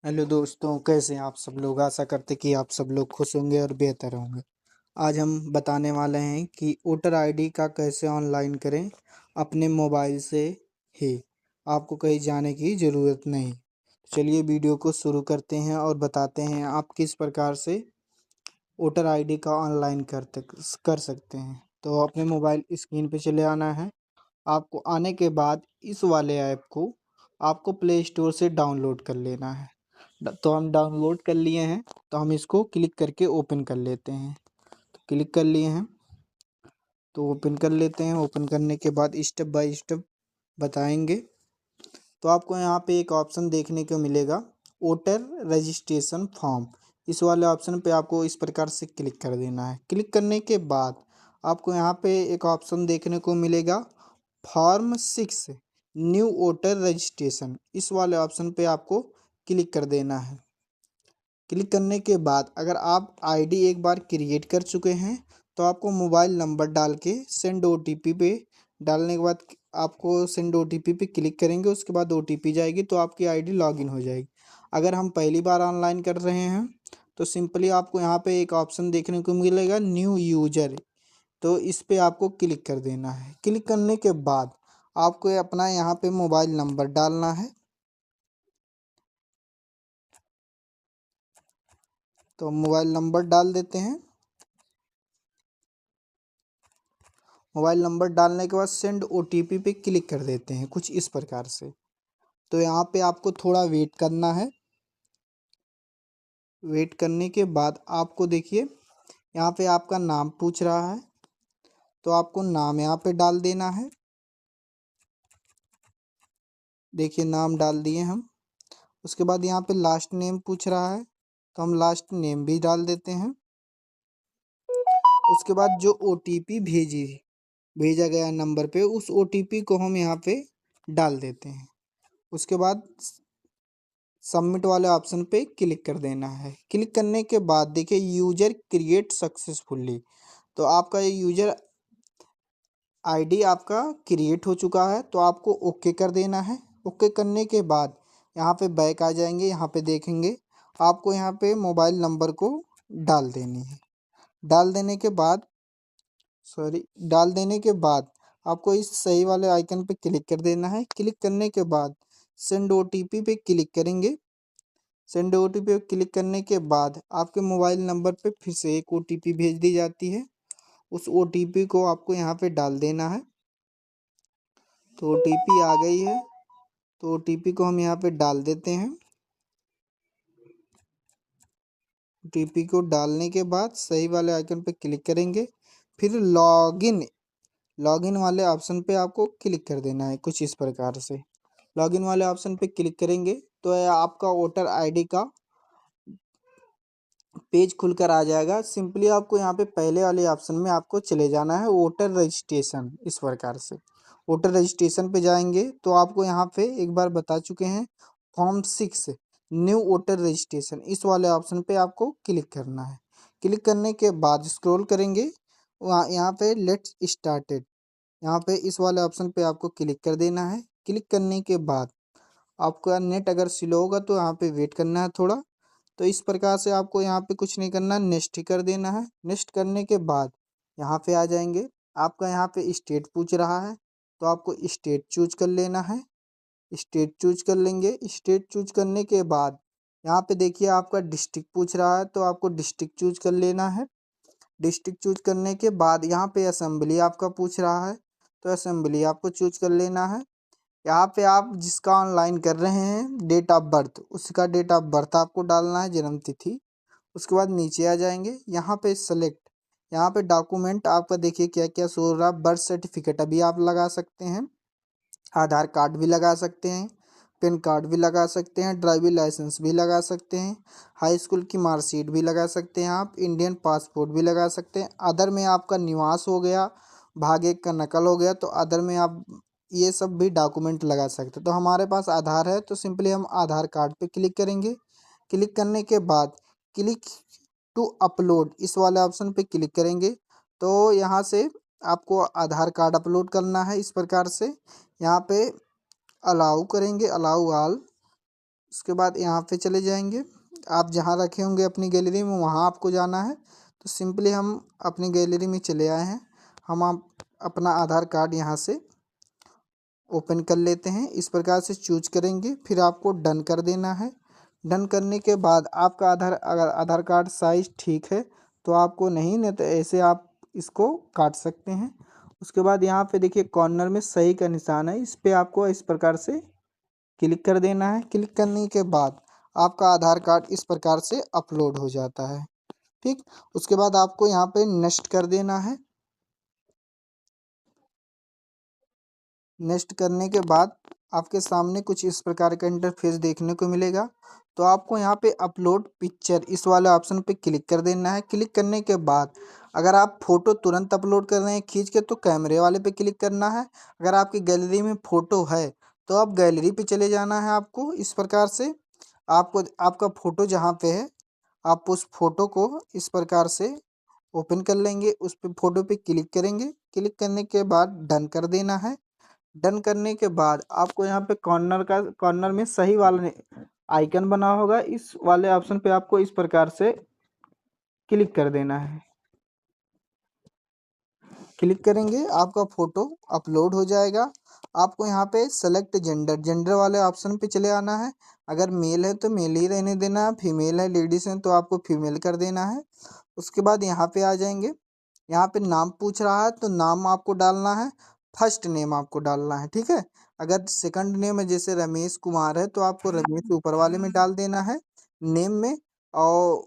Hello दोस्तों, कैसे हैं आप सब लोग। आशा करते कि आप सब लोग खुश होंगे और बेहतर होंगे। आज हम बताने वाले हैं कि वोटर आईडी का कैसे ऑनलाइन करें अपने मोबाइल से ही। आपको कहीं जाने की ज़रूरत नहीं। चलिए वीडियो को शुरू करते हैं और बताते हैं आप किस प्रकार से वोटर आईडी का ऑनलाइन कर सकते हैं। तो अपने मोबाइल स्क्रीन पे चले आना है। आपको आने के बाद इस वाले ऐप को आपको प्ले स्टोर से डाउनलोड कर लेना है। तो हम डाउनलोड कर लिए हैं, तो हम इसको क्लिक करके ओपन कर लेते हैं। तो क्लिक कर लिए हैं, तो ओपन कर लेते हैं। ओपन करने के बाद स्टेप बाय स्टेप बताएंगे। तो आपको यहाँ पे एक ऑप्शन देखने को मिलेगा, वोटर रजिस्ट्रेशन फॉर्म। इस वाले ऑप्शन पे आपको इस प्रकार से क्लिक कर देना है। क्लिक करने के बाद आपको यहाँ पे एक ऑप्शन देखने को मिलेगा, फॉर्म 6 न्यू वोटर रजिस्ट्रेशन। इस वाले ऑप्शन पे आपको क्लिक कर देना है। क्लिक करने के बाद अगर आप आईडी एक बार क्रिएट कर चुके हैं तो आपको मोबाइल नंबर डाल के सेंड ओटीपी पे डालने के बाद आपको सेंड ओटीपी पे क्लिक करेंगे। उसके बाद ओटीपी जाएगी तो आपकी आईडी लॉगिन हो जाएगी। अगर हम पहली बार ऑनलाइन कर रहे हैं तो सिंपली आपको यहाँ पे एक ऑप्शन देखने को मिलेगा, न्यू यूजर। तो इस पे आपको क्लिक कर देना है। क्लिक करने के बाद आपको अपना यहाँ पे मोबाइल नंबर डालना है। तो मोबाइल नंबर डाल देते हैं। मोबाइल नंबर डालने के बाद सेंड ओटीपी पे क्लिक कर देते हैं कुछ इस प्रकार से। तो यहाँ पे आपको थोड़ा वेट करना है। वेट करने के बाद आपको देखिए यहाँ पे आपका नाम पूछ रहा है, तो आपको नाम यहाँ पे डाल देना है। देखिए नाम डाल दिए हम। उसके बाद यहाँ पे लास्ट नेम पूछ रहा है, तो हम लास्ट नेम भी डाल देते हैं। उसके बाद जो ओटीपी भेजा गया नंबर पे, उस ओटीपी को हम यहाँ पे डाल देते हैं। उसके बाद सबमिट वाले ऑप्शन पे क्लिक कर देना है। क्लिक करने के बाद देखिए यूजर क्रिएट सक्सेसफुली। तो आपका ये यूजर आईडी आपका क्रिएट हो चुका है, तो आपको ओके कर देना है। ओके करने के बाद यहाँ पे बैक आ जाएंगे। यहाँ पे देखेंगे आपको यहाँ पे मोबाइल नंबर को डाल देनी है। डाल देने के बाद डाल देने के बाद आपको इस सही वाले आइकन पे क्लिक कर देना है। क्लिक करने के बाद सेंड ओटीपी पे क्लिक करेंगे। सेंड ओटीपी पे क्लिक करने के बाद आपके मोबाइल नंबर पे फिर से एक ओटीपी भेज दी जाती है। उस ओटीपी को आपको यहाँ पे डाल देना है। तो ओटीपी आ गई है, तो ओटीपी को हम यहाँ पे डाल देते हैं। ओटीपी को डालने के बाद सही वाले आइकन पे क्लिक करेंगे। फिर लॉगिन लॉगिन वाले ऑप्शन पे आपको क्लिक कर देना है कुछ इस प्रकार से। लॉगिन वाले ऑप्शन पे क्लिक करेंगे तो आपका वोटर आईडी का पेज खुलकर आ जाएगा। सिंपली आपको यहाँ पे पहले वाले ऑप्शन में आपको चले जाना है, वोटर रजिस्ट्रेशन। इस प्रकार से वोटर रजिस्ट्रेशन पे जाएंगे तो आपको यहाँ पे एक बार बता चुके हैं, फॉर्म 6 न्यू वोटर रजिस्ट्रेशन। इस वाले ऑप्शन पे आपको क्लिक करना है। क्लिक करने के बाद स्क्रॉल करेंगे, वहाँ यहाँ पे लेट्स स्टार्टेड, यहाँ पे इस वाले ऑप्शन पे आपको क्लिक कर देना है। क्लिक करने के बाद आपका नेट अगर स्लो होगा तो यहाँ पे वेट करना है थोड़ा। तो इस प्रकार से आपको यहाँ पे कुछ नहीं करना, नेक्स्ट ही कर देना है। नेक्स्ट करने के बाद यहाँ पे आ जाएंगे। आपका यहाँ पे स्टेट पूछ रहा है, तो आपको स्टेट चूज कर लेना है। स्टेट चूज कर लेंगे। स्टेट चूज करने के बाद यहाँ पे देखिए आपका डिस्ट्रिक्ट पूछ रहा है, तो आपको डिस्ट्रिक्ट चूज कर लेना है। डिस्ट्रिक्ट चूज करने के बाद यहाँ पे असेंबली आपका पूछ रहा है, तो असेंबली आपको चूज कर लेना है। यहाँ पे आप जिसका ऑनलाइन कर रहे हैं डेट ऑफ बर्थ, उसका डेट ऑफ बर्थ आपको डालना है, जन्म तिथि। उसके बाद नीचे आ जाएंगे, यहाँ पे सेलेक्ट, यहाँ पे डॉक्यूमेंट आपका देखिए क्या क्या शो हो रहा है। बर्थ सर्टिफिकेट अभी आप लगा सकते हैं, आधार कार्ड भी लगा सकते हैं, पैन कार्ड भी लगा सकते हैं, ड्राइविंग लाइसेंस भी लगा सकते हैं, हाई स्कूल की मार्कशीट भी लगा सकते हैं, आप इंडियन पासपोर्ट भी लगा सकते हैं। अदर में आपका निवास हो गया, भाग एक का नकल हो गया, तो अदर में आप ये सब भी डॉक्यूमेंट लगा सकते हैं। तो हमारे पास आधार है, तो सिंपली हम आधार कार्ड पे क्लिक करेंगे। क्लिक करने के बाद क्लिक टू अपलोड, इस वाले ऑप्शन पे क्लिक करेंगे। तो यहाँ से आपको आधार कार्ड अपलोड करना है। इस प्रकार से यहाँ पे अलाउ करेंगे, अलाउ ऑल। उसके बाद यहाँ पे चले जाएंगे, आप जहाँ रखे होंगे अपनी गैलरी में वहाँ आपको जाना है। तो सिंपली हम अपनी गैलरी में चले आए हैं। हम आप अपना आधार कार्ड यहाँ से ओपन कर लेते हैं, इस प्रकार से चूज करेंगे, फिर आपको डन कर देना है। डन करने के बाद आपका अगर आधार कार्ड साइज ठीक है तो आपको नहीं तो ऐसे आप इसको काट सकते हैं। उसके बाद यहाँ पे देखिए कॉर्नर में सही का निशान है, इस पर आपको इस प्रकार से क्लिक कर देना है। क्लिक करने के बाद आपका आधार कार्ड इस प्रकार से अपलोड हो जाता है। ठीक, उसके बाद आपको यहाँ पे नेक्स्ट कर देना है। नेक्स्ट करने के बाद आपके सामने कुछ इस प्रकार का इंटरफेस देखने को मिलेगा। तो आपको यहाँ पे अपलोड पिक्चर इस वाले ऑप्शन पे क्लिक कर देना है। क्लिक करने के बाद अगर आप फ़ोटो तुरंत अपलोड कर रहे हैं खींच के तो कैमरे वाले पे क्लिक करना है। अगर आपकी गैलरी में फ़ोटो है तो आप गैलरी पे चले जाना है। आपको इस प्रकार से आपको आपका फ़ोटो जहाँ पे है आप उस फ़ोटो को इस प्रकार से ओपन कर लेंगे, उस पे फ़ोटो पे क्लिक करेंगे। क्लिक करने के बाद डन कर देना है। डन करने के बाद आपको यहाँ पे कॉर्नर में सही वाला आइकन बना होगा, इस वाले ऑप्शन पे आपको इस प्रकार से क्लिक कर देना है। क्लिक करेंगे आपका फ़ोटो अपलोड हो जाएगा। आपको यहाँ पे सेलेक्ट जेंडर वाले ऑप्शन पे चले आना है। अगर मेल है तो मेल ही रहने देना है, फीमेल है लेडीज़ है तो आपको फीमेल कर देना है। उसके बाद यहाँ पे आ जाएंगे, यहाँ पे नाम पूछ रहा है तो नाम आपको डालना है, फर्स्ट नेम आपको डालना है। ठीक है, अगर सेकंड नेम है जैसे रमेश कुमार है तो आपको रमेश ऊपर वाले में डाल देना है नेम में, और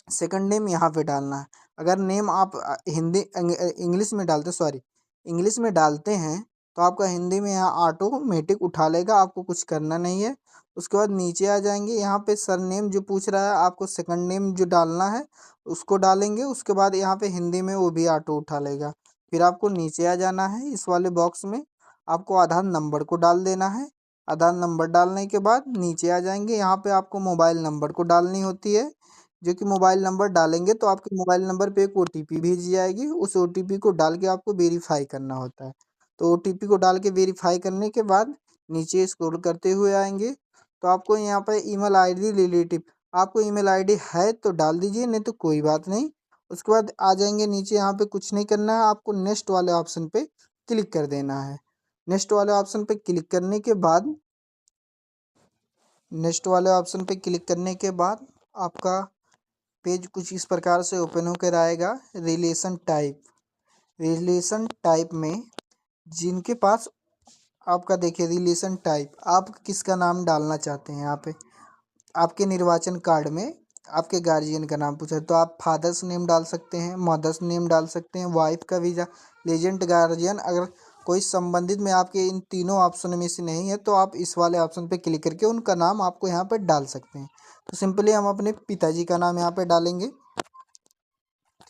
सेकंड नेम यहाँ पे डालना है। अगर नेम आप हिंदी इंग्लिश में डालते सॉरी इंग्लिश में डालते हैं तो आपका हिंदी में यहाँ ऑटोमेटिक उठा लेगा, आपको कुछ करना नहीं है। उसके बाद नीचे आ जाएंगे, यहाँ पे सर नेम जो पूछ रहा है आपको सेकंड नेम जो डालना है उसको डालेंगे। उसके बाद यहाँ पे हिंदी में वो भी ऑटो उठा लेगा। फिर आपको नीचे आ जाना है, इस वाले बॉक्स में आपको आधार नंबर को डाल देना है। आधार नंबर डालने के बाद नीचे आ जाएंगे, यहाँ पे आपको मोबाइल नंबर को डालनी होती है। जो कि मोबाइल नंबर डालेंगे तो आपके मोबाइल नंबर पे एक ओटीपी भेजी जाएगी, उस ओटीपी को डाल के आपको वेरीफाई करना होता है। तो ओटीपी को डाल के वेरीफाई करने के बाद नीचे स्क्रॉल करते हुए आएंगे तो आपको यहाँ पर ईमेल आईडी रिलेटिव आपको ईमेल आईडी है तो डाल दीजिए, नहीं तो कोई बात नहीं। उसके बाद आ जाएंगे नीचे, यहाँ पे कुछ नहीं करना है, आपको नेक्स्ट वाले ऑप्शन पे क्लिक कर देना है। नेक्स्ट वाले ऑप्शन पे क्लिक करने के बाद नेक्स्ट वाले ऑप्शन पे क्लिक करने के बाद आपका पेज कुछ इस प्रकार से ओपन होकर आएगा। रिलेशन टाइप में जिनके पास आपका देखिए रिलेशन टाइप आप किसका नाम डालना चाहते हैं। यहाँ पे आपके निर्वाचन कार्ड में आपके गार्जियन का नाम पूछा है तो आप फादर्स नेम डाल सकते हैं, मदर्स नेम डाल सकते हैं, वाइफ का वीजा लेजेंट गार्जियन। अगर कोई संबंधित में आपके इन तीनों ऑप्शन में से नहीं है तो आप इस वाले ऑप्शन पे क्लिक करके उनका नाम आपको यहाँ पे डाल सकते हैं। तो सिंपली हम अपने पिताजी का नाम यहाँ पे डालेंगे।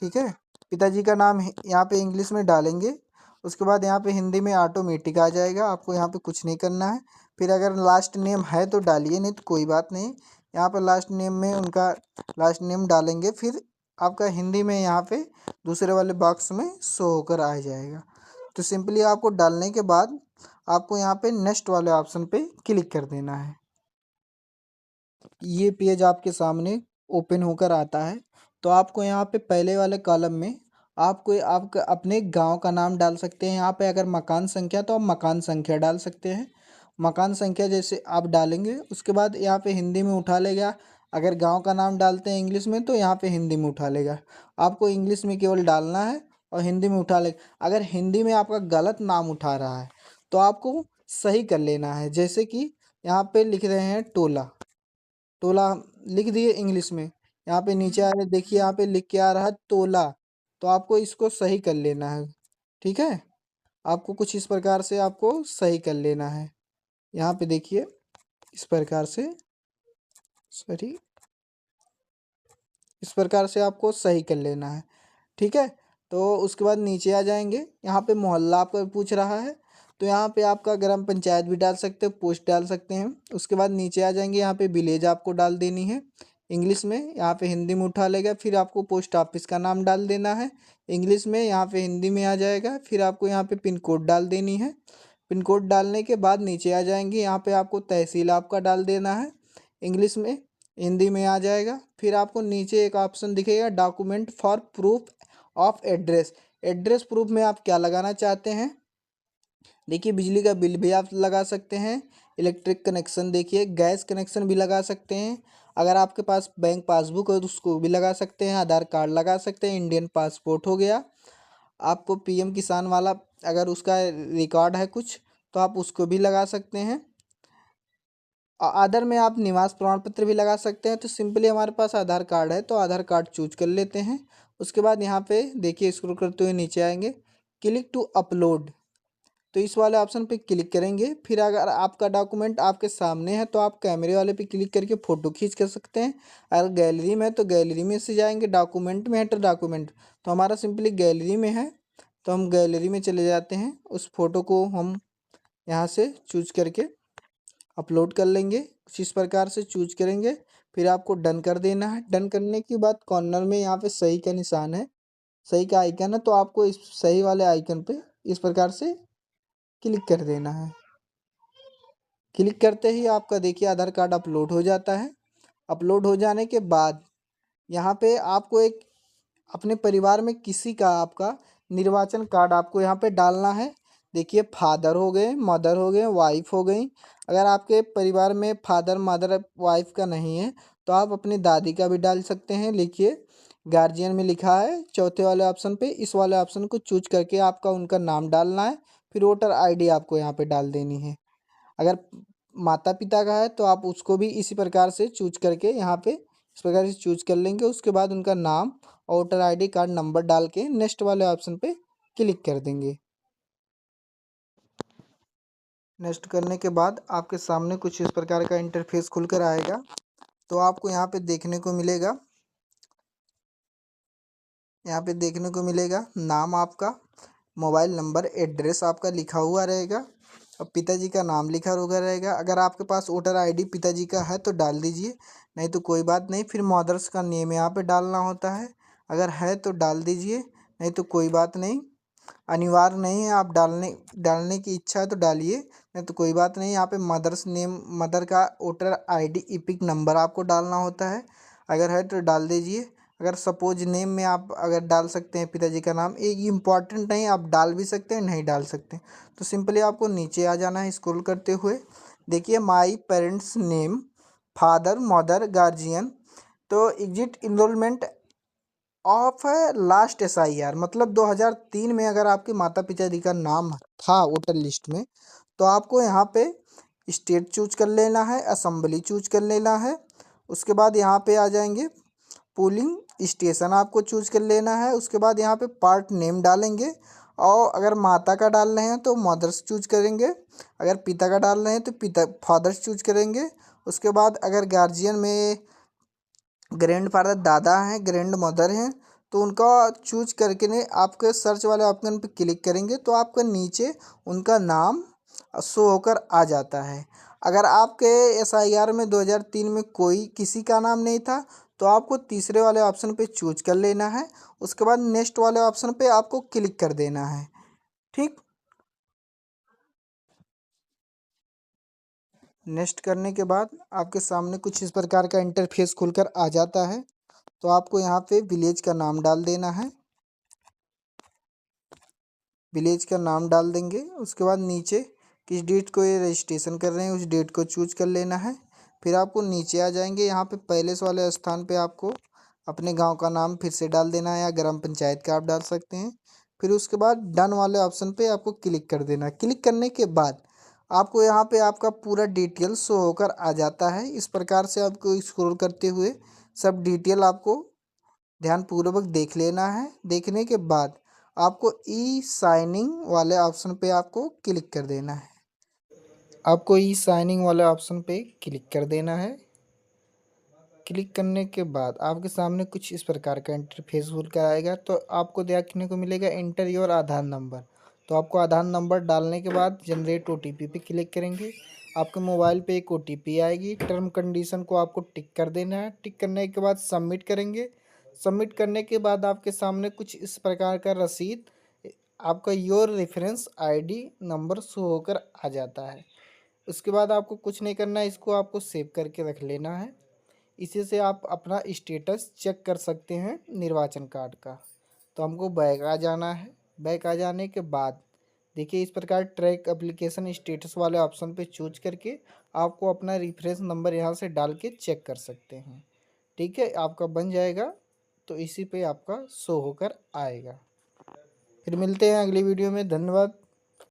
ठीक है, पिताजी का नाम यहाँ पे इंग्लिश में डालेंगे। उसके बाद यहाँ पे हिंदी में ऑटोमेटिक आ जाएगा, आपको यहाँ पे कुछ नहीं करना है। फिर अगर लास्ट नेम है तो डालिए, नहीं तो कोई बात नहीं। यहाँ पे लास्ट नेम में उनका लास्ट नेम डालेंगे, फिर आपका हिंदी में यहाँ पे दूसरे वाले बॉक्स में शो होकर आ जाएगा। तो सिंपली आपको डालने के बाद आपको यहाँ पे नेक्स्ट वाले ऑप्शन पे क्लिक कर देना है। ये पेज आपके सामने ओपन होकर आता है। तो आपको यहाँ पे पहले वाले कॉलम में आपको आप अपने गांव का नाम डाल सकते हैं। यहाँ पे अगर मकान संख्या तो आप मकान संख्या डाल सकते हैं। मकान संख्या जैसे आप डालेंगे उसके बाद यहाँ पे हिंदी में उठा लेगा। अगर गांव का नाम डालते हैं इंग्लिश में तो यहाँ पे हिंदी में उठा लेगा। आपको इंग्लिश में केवल डालना है और हिंदी में उठा लेगा। अगर हिंदी में आपका गलत नाम उठा रहा है तो आपको सही कर लेना है। जैसे कि यहाँ पे लिख रहे हैं टोला, टोला लिख दिए इंग्लिश में। यहाँ पे नीचे आ रहे देखिए, यहाँ पे लिख के आ रहा है तोला, तो आपको इसको सही कर लेना है। ठीक है, आपको कुछ इस प्रकार से आपको सही कर लेना है। यहाँ पे देखिए इस प्रकार से सॉरी इस प्रकार से आपको सही कर लेना है। ठीक है, तो उसके बाद नीचे आ जाएंगे, यहाँ पे मोहल्ला आपका पूछ रहा है तो यहाँ पे आपका ग्राम पंचायत भी डाल सकते हो, पोस्ट डाल सकते हैं। उसके बाद नीचे आ जाएंगे, यहाँ पे विलेज आपको डाल देनी है इंग्लिश में, यहाँ पे हिंदी में उठा लेगा। फिर आपको पोस्ट ऑफिस का नाम डाल देना है इंग्लिश में, यहाँ पे हिंदी में आ जाएगा। फिर आपको यहाँ पे पिन कोड डाल देनी है। पिन कोड डालने के बाद नीचे आ जाएंगे, यहाँ पे आपको तहसील आपका डाल देना है। इंग्लिश में, हिंदी में आ जाएगा। फिर आपको नीचे एक ऑप्शन दिखेगा document for proof of address. Address proof में आप क्या लगाना चाहते हैं, देखिए बिजली का बिल भी आप लगा सकते हैं, इलेक्ट्रिक कनेक्शन देखिए, गैस कनेक्शन भी लगा सकते हैं, अगर आपके पास बैंक पासबुक है तो उसको भी लगा सकते हैं, आधार कार्ड लगा सकते हैं, इंडियन पासपोर्ट हो गया, आपको पीएम किसान वाला अगर उसका रिकॉर्ड है कुछ तो आप उसको भी लगा सकते हैं। अदर में आप निवास प्रमाण पत्र भी लगा सकते हैं। तो सिंपली हमारे पास आधार कार्ड है तो आधार कार्ड चूज कर लेते हैं। उसके बाद यहाँ पे देखिए स्क्रॉल करते हुए नीचे आएंगे, क्लिक टू अपलोड, तो इस वाले ऑप्शन पे क्लिक करेंगे। फिर अगर आपका डॉक्यूमेंट आपके सामने है तो आप कैमरे वाले पे क्लिक करके फ़ोटो खींच कर सकते हैं। अगर गैलरी में है तो गैलरी में से जाएंगे, डॉक्यूमेंट में है तो डॉक्यूमेंट, तो हमारा सिंपली गैलरी में है तो हम गैलरी में चले जाते हैं। उस फोटो को हम यहाँ से चूज करके अपलोड कर लेंगे, कुछ इस प्रकार से चूज करेंगे। फिर आपको डन कर देना है। डन करने के बाद कॉर्नर में यहाँ पे सही का निशान है, सही का आइकन है, तो आपको इस सही वाले आइकन पे इस प्रकार से क्लिक कर देना है। क्लिक करते ही आपका देखिए आधार कार्ड अपलोड हो जाता है। अपलोड हो जाने के बाद यहाँ पे आपको एक अपने परिवार में किसी का आपका निर्वाचन कार्ड आपको यहाँ पे डालना है। देखिए फादर हो गए, मदर हो गए, वाइफ हो गई। अगर आपके परिवार में फादर मदर वाइफ का नहीं है तो आप अपनी दादी का भी डाल सकते हैं। लिखिए गार्जियन में लिखा है चौथे वाले ऑप्शन पे, इस वाले ऑप्शन को चूज करके आपका उनका नाम डालना है। फिर वोटर आईडी आपको यहाँ पे डाल देनी है। अगर माता पिता का है तो आप उसको भी इसी प्रकार से चूज करके यहाँ पे इस प्रकार से चूज कर लेंगे। उसके बाद उनका नाम और वोटर आईडी कार्ड नंबर डाल के नेक्स्ट वाले ऑप्शन पे क्लिक कर देंगे। नेक्स्ट करने के बाद आपके सामने कुछ इस प्रकार का इंटरफेस खुलकर आएगा। तो आपको यहाँ पे देखने को मिलेगा, यहाँ पे देखने को मिलेगा नाम आपका, मोबाइल नंबर, एड्रेस आपका लिखा हुआ रहेगा और पिताजी का नाम लिखा हुआ रहेगा। अगर आपके पास वोटर आईडी पिताजी का है तो डाल दीजिए, नहीं तो कोई बात नहीं। फिर मदर्स का नेम यहाँ पे डालना होता है, अगर है तो डाल दीजिए, नहीं तो कोई बात नहीं, अनिवार्य नहीं है। आप डालने की इच्छा है तो डालिए, नहीं तो कोई बात नहीं। यहाँ पे मदर्स नेम, मदर का वोटर आईडी इपिक नंबर आपको डालना होता है, अगर है तो डाल दीजिए। अगर सपोज नेम में आप अगर डाल सकते हैं पिताजी का नाम, एक इम्पॉर्टेंट नहीं, आप डाल भी सकते हैं नहीं डाल सकते। तो सिंपली आपको नीचे आ जाना है स्क्रॉल करते हुए। देखिए my parents name, father mother guardian, तो exit enrolment of last SIR, मतलब 2003 में अगर आपके माता पिताजी का नाम था वोटर लिस्ट में तो आपको यहाँ पे स्टेट चूज कर लेना है, असेंबली चूज कर लेना है। उसके बाद यहाँ पे आ जाएंगे, पोलिंग स्टेशन आपको चूज कर लेना है। उसके बाद यहाँ पे पार्ट नेम डालेंगे, और अगर माता का डाल रहे हैं तो मदर्स चूज करेंगे, अगर पिता का डाल रहे हैं तो पिता फादर्स चूज करेंगे। उसके बाद अगर गार्जियन में ग्रैंड फादर दादा हैं, ग्रैंड मदर हैं, तो उनका चूज करके ने आपके सर्च वाले ऑप्शन पे क्लिक करेंगे तो आपका नीचे उनका नाम शो होकर आ जाता है। अगर आपके SIR में 2003 में कोई किसी का नाम नहीं था तो आपको तीसरे वाले ऑप्शन पे चूज कर लेना है। उसके बाद नेक्स्ट वाले ऑप्शन पे आपको क्लिक कर देना है। ठीक, नेक्स्ट करने के बाद आपके सामने कुछ इस प्रकार का इंटरफेस खुलकर आ जाता है। तो आपको यहाँ पे विलेज का नाम डाल देना है, विलेज का नाम डाल देंगे। उसके बाद नीचे किस डेट को ये रजिस्ट्रेशन कर रहे हैं उस डेट को चूज कर लेना है। फिर आपको नीचे आ जाएंगे, यहाँ पे पहले से वाले स्थान पे आपको अपने गांव का नाम फिर से डाल देना है या ग्राम पंचायत का आप डाल सकते हैं। फिर उसके बाद डन वाले ऑप्शन पे आपको क्लिक कर देना है। क्लिक करने के बाद आपको यहाँ पे आपका पूरा डिटेल शो होकर आ जाता है। इस प्रकार से आपको स्क्रॉल करते हुए सब डिटेल आपको ध्यानपूर्वक देख लेना है। देखने के बाद आपको ई साइनिंग वाले ऑप्शन पे आपको क्लिक कर देना है, आपको ई साइनिंग वाले ऑप्शन पे क्लिक कर देना है। क्लिक करने के बाद आपके सामने कुछ इस प्रकार का इंटरफेस खुल कर आएगा। तो आपको देखने को मिलेगा एंटर योर आधार नंबर, तो आपको आधार नंबर डालने के बाद जनरेट OTP पे क्लिक करेंगे। आपके मोबाइल पे एक OTP आएगी, टर्म कंडीशन को आपको टिक कर देना है। टिक करने के बाद सबमिट करेंगे। सबमिट करने के बाद आपके सामने कुछ इस प्रकार का रसीद, आपका your reference ID number show होकर आ जाता है। उसके बाद आपको कुछ नहीं करना है, इसको आपको सेव करके रख लेना है। इसी से आप अपना स्टेटस चेक कर सकते हैं निर्वाचन कार्ड का। तो हमको बैक आ जाना है। बैक आ जाने के बाद देखिए इस प्रकार ट्रैक एप्लीकेशन स्टेटस वाले ऑप्शन पे चूज करके आपको अपना रेफरेंस नंबर यहाँ से डाल के चेक कर सकते हैं। ठीक है, आपका बन जाएगा तो इसी पे आपका शो होकर आएगा। फिर मिलते हैं अगली वीडियो में। धन्यवाद।